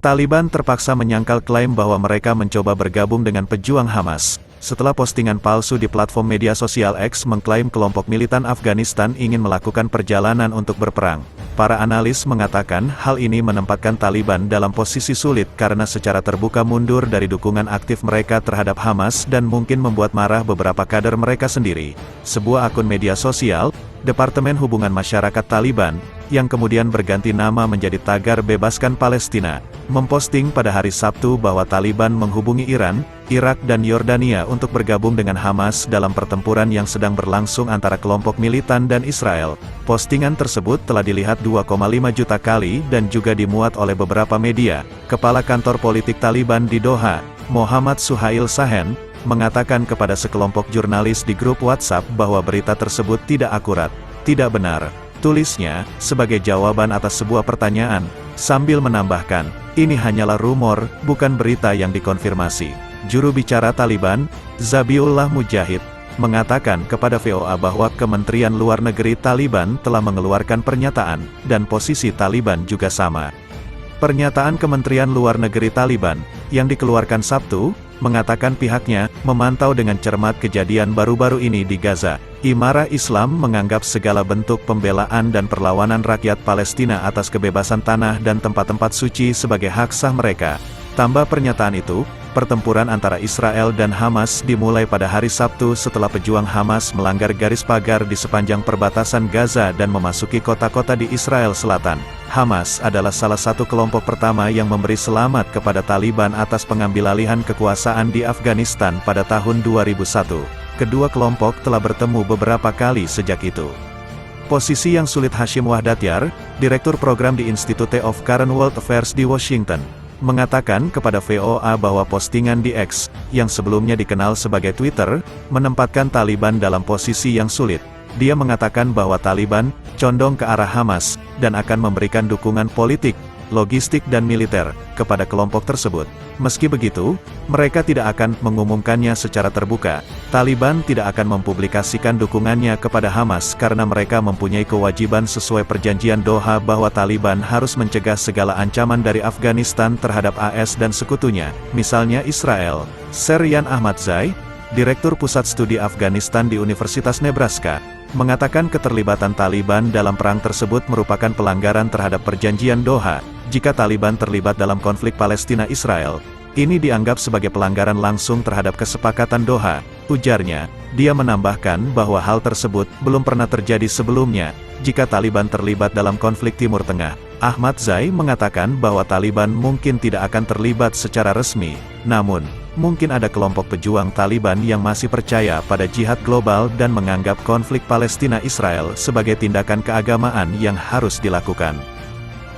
Taliban terpaksa menyangkal klaim bahwa mereka mencoba bergabung dengan pejuang Hamas, setelah postingan palsu di platform media sosial X mengklaim kelompok militan Afghanistan ingin melakukan perjalanan untuk berperang. Para analis mengatakan hal ini menempatkan Taliban dalam posisi sulit karena secara terbuka mundur dari dukungan aktif mereka terhadap Hamas dan mungkin membuat marah beberapa kader mereka sendiri. Sebuah akun media sosial, Departemen Hubungan Masyarakat Taliban, yang kemudian berganti nama menjadi Tagar Bebaskan Palestina, memposting pada hari Sabtu bahwa Taliban menghubungi Iran, Irak dan Yordania untuk bergabung dengan Hamas dalam pertempuran yang sedang berlangsung antara kelompok militan dan Israel. Postingan tersebut telah dilihat 2,5 juta kali dan juga dimuat oleh beberapa media. Kepala Kantor Politik Taliban di Doha, Mohammad Suhail Sahen, mengatakan kepada sekelompok jurnalis di grup WhatsApp bahwa berita tersebut tidak akurat, tidak benar. Tulisnya, sebagai jawaban atas sebuah pertanyaan, sambil menambahkan, ini hanyalah rumor, bukan berita yang dikonfirmasi. Juru bicara Taliban, Zabiullah Mujahid, mengatakan kepada VOA bahwa Kementerian Luar Negeri Taliban telah mengeluarkan pernyataan, dan posisi Taliban juga sama. Pernyataan Kementerian Luar Negeri Taliban, yang dikeluarkan Sabtu, mengatakan pihaknya memantau dengan cermat kejadian baru-baru ini di Gaza. Imarah Islam menganggap segala bentuk pembelaan dan perlawanan rakyat Palestina atas kebebasan tanah dan tempat-tempat suci sebagai hak sah mereka. Tambah pernyataan itu, pertempuran antara Israel dan Hamas dimulai pada hari Sabtu setelah pejuang Hamas melanggar garis pagar di sepanjang perbatasan Gaza dan memasuki kota-kota di Israel Selatan. Hamas adalah salah satu kelompok pertama yang memberi selamat kepada Taliban atas pengambilalihan kekuasaan di Afghanistan pada tahun 2001. Kedua kelompok telah bertemu beberapa kali sejak itu. Posisi yang sulit. Hashim Wahdatyar, Direktur Program di Institute of Current World Affairs di Washington, mengatakan kepada VOA bahwa postingan di X, yang sebelumnya dikenal sebagai Twitter, menempatkan Taliban dalam posisi yang sulit. Dia mengatakan bahwa Taliban condong ke arah Hamas, dan akan memberikan dukungan politik, logistik dan militer, kepada kelompok tersebut. Meski begitu, mereka tidak akan mengumumkannya secara terbuka. Taliban tidak akan mempublikasikan dukungannya kepada Hamas karena mereka mempunyai kewajiban sesuai perjanjian Doha bahwa Taliban harus mencegah segala ancaman dari Afghanistan terhadap AS dan sekutunya, misalnya Israel. Seryan Ahmadzai, Direktur Pusat Studi Afghanistan di Universitas Nebraska, mengatakan keterlibatan Taliban dalam perang tersebut merupakan pelanggaran terhadap perjanjian Doha. Jika Taliban terlibat dalam konflik Palestina-Israel, ini dianggap sebagai pelanggaran langsung terhadap kesepakatan Doha, ujarnya. Dia menambahkan bahwa hal tersebut belum pernah terjadi sebelumnya, jika Taliban terlibat dalam konflik Timur Tengah. Ahmadzai mengatakan bahwa Taliban mungkin tidak akan terlibat secara resmi, namun, mungkin ada kelompok pejuang Taliban yang masih percaya pada jihad global dan menganggap konflik Palestina-Israel sebagai tindakan keagamaan yang harus dilakukan.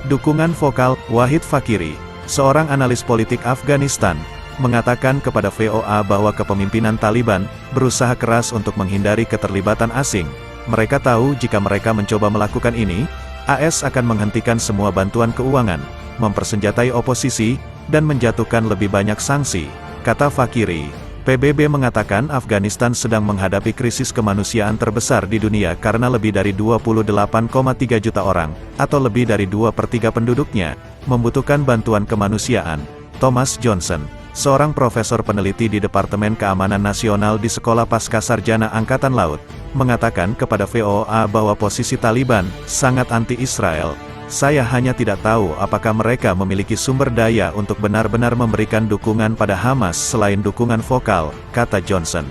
Dukungan vokal. Wahid Fakiri, seorang analis politik Afghanistan, mengatakan kepada VOA bahwa kepemimpinan Taliban berusaha keras untuk menghindari keterlibatan asing. Mereka tahu jika mereka mencoba melakukan ini, AS akan menghentikan semua bantuan keuangan, mempersenjatai oposisi, dan menjatuhkan lebih banyak sanksi, kata Fakiri. PBB mengatakan Afghanistan sedang menghadapi krisis kemanusiaan terbesar di dunia karena lebih dari 28,3 juta orang, atau lebih dari 2/3 penduduknya, membutuhkan bantuan kemanusiaan. Thomas Johnson, seorang profesor peneliti di Departemen Keamanan Nasional di Sekolah Pascasarjana Angkatan Laut, mengatakan kepada VOA bahwa posisi Taliban sangat anti-Israel. Saya hanya tidak tahu apakah mereka memiliki sumber daya untuk benar-benar memberikan dukungan pada Hamas selain dukungan vokal, kata Johnson.